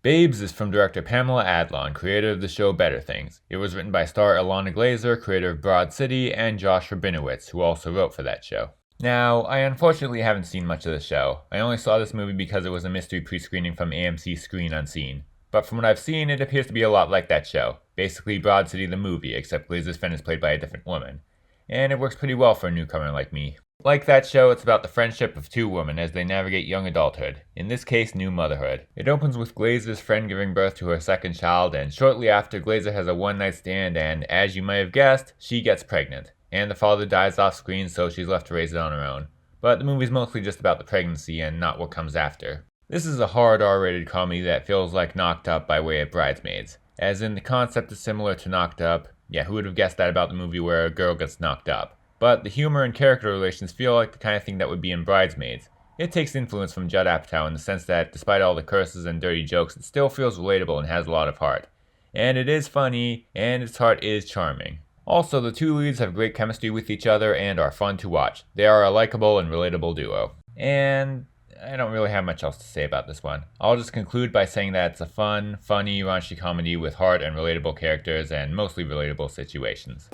Babes is from director Pamela Adlon, creator of the show Better Things. It was written by star Ilana Glazer, creator of Broad City, and Josh Rabinowitz, who also wrote for that show. Now, I unfortunately haven't seen much of the show. I only saw this movie because it was a mystery pre-screening from AMC's Screen Unseen. But from what I've seen, it appears to be a lot like that show. Basically Broad City the movie, except Glazer's friend is played by a different woman. And it works pretty well for a newcomer like me. Like that show, it's about the friendship of two women as they navigate young adulthood, in this case new motherhood. It opens with Glazer's friend giving birth to her second child, and shortly after, Glazer has a one-night stand and, as you might have guessed, she gets pregnant. And the father dies off screen, so she's left to raise it on her own. But the movie's mostly just about the pregnancy and not what comes after. This is a hard R-rated comedy that feels like Knocked Up by way of Bridesmaids. As in, the concept is similar to Knocked Up. Yeah, who would have guessed that about the movie where a girl gets knocked up? But the humor and character relations feel like the kind of thing that would be in Bridesmaids. It takes influence from Judd Apatow in the sense that, despite all the curses and dirty jokes, it still feels relatable and has a lot of heart. And it is funny, and its heart is charming. Also, the two leads have great chemistry with each other and are fun to watch. They are a likable and relatable duo. And I don't really have much else to say about this one. I'll just conclude by saying that it's a fun, funny, raunchy comedy with heart and relatable characters and mostly relatable situations.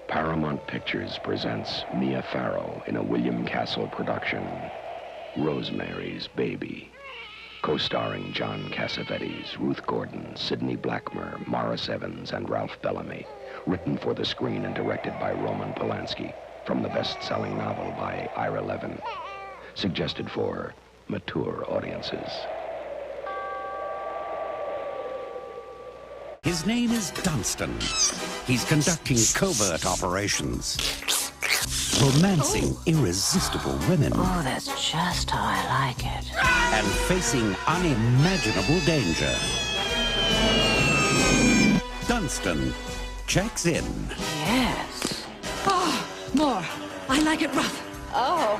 Paramount Pictures presents Mia Farrow in a William Castle production, Rosemary's Baby, co-starring John Cassavetes, Ruth Gordon, Sidney Blackmer, Morris Evans, and Ralph Bellamy, written for the screen and directed by Roman Polanski, from the best-selling novel by Ira Levin, suggested for mature audiences. His name is Dunstan. He's conducting covert operations, romancing irresistible women, Oh, that's just how I like it. and facing unimaginable danger. Dunstan checks in. Yes. Oh, more. I like it rough. Oh.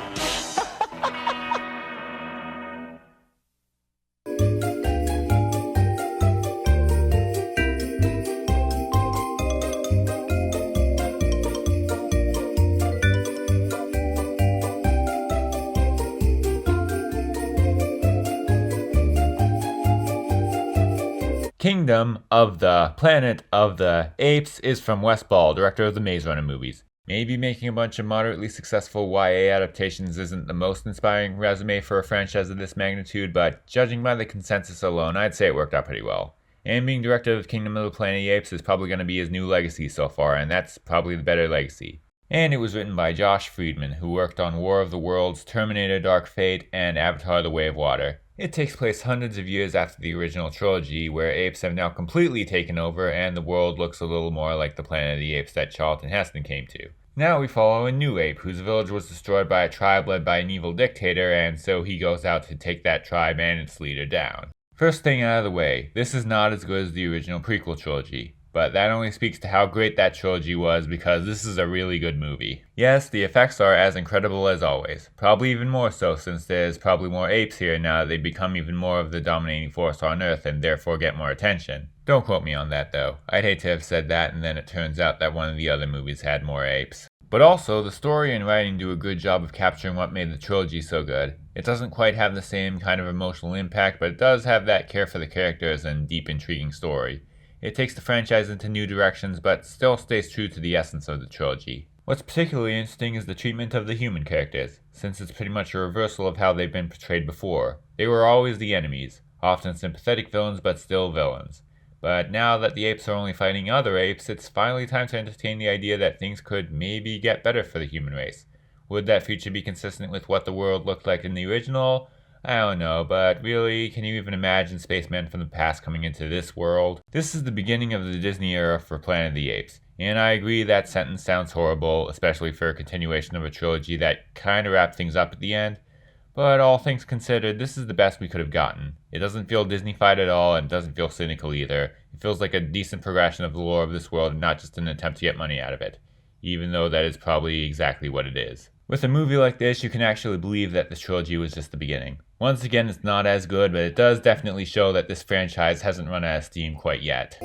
Kingdom of the Planet of the Apes is from Wes Ball, director of the Maze Runner movies. Maybe making a bunch of moderately successful YA adaptations isn't the most inspiring resume for a franchise of this magnitude, but judging by the consensus alone, I'd say it worked out pretty well. And being director of Kingdom of the Planet of the Apes is probably going to be his new legacy so far, and that's probably the better legacy. And it was written by Josh Friedman, who worked on War of the Worlds, Terminator Dark Fate, and Avatar The Way of Water. It takes place hundreds of years after the original trilogy, where apes have now completely taken over and the world looks a little more like the Planet of the Apes that Charlton Heston came to. Now we follow a new ape whose village was destroyed by a tribe led by an evil dictator, and so he goes out to take that tribe and its leader down. First thing out of the way, this is not as good as the original prequel trilogy. But that only speaks to how great that trilogy was because this is a really good movie. Yes, the effects are as incredible as always. Probably even more so since there's probably more apes here now that they become even more of the dominating force on Earth and therefore get more attention. Don't quote me on that though. I'd hate to have said that and then it turns out that one of the other movies had more apes. But also, the story and writing do a good job of capturing what made the trilogy so good. It doesn't quite have the same kind of emotional impact, but it does have that care for the characters and deep intriguing story. It takes the franchise into new directions, but still stays true to the essence of the trilogy. What's particularly interesting is the treatment of the human characters, since it's pretty much a reversal of how they've been portrayed before. They were always the enemies, often sympathetic villains but still villains. But now that the apes are only fighting other apes, it's finally time to entertain the idea that things could maybe get better for the human race. Would that future be consistent with what the world looked like in the original? I don't know, but really, can you even imagine spacemen from the past coming into this world? This is the beginning of the Disney era for Planet of the Apes, and I agree that sentence sounds horrible, especially for a continuation of a trilogy that kinda wrapped things up at the end, but all things considered, this is the best we could have gotten. It doesn't feel Disney-fied at all, and it doesn't feel cynical either. It feels like a decent progression of the lore of this world and not just an attempt to get money out of it, even though that is probably exactly what it is. With a movie like this, you can actually believe that this trilogy was just the beginning. Once again, it's not as good, but it does definitely show that this franchise hasn't run out of steam quite yet.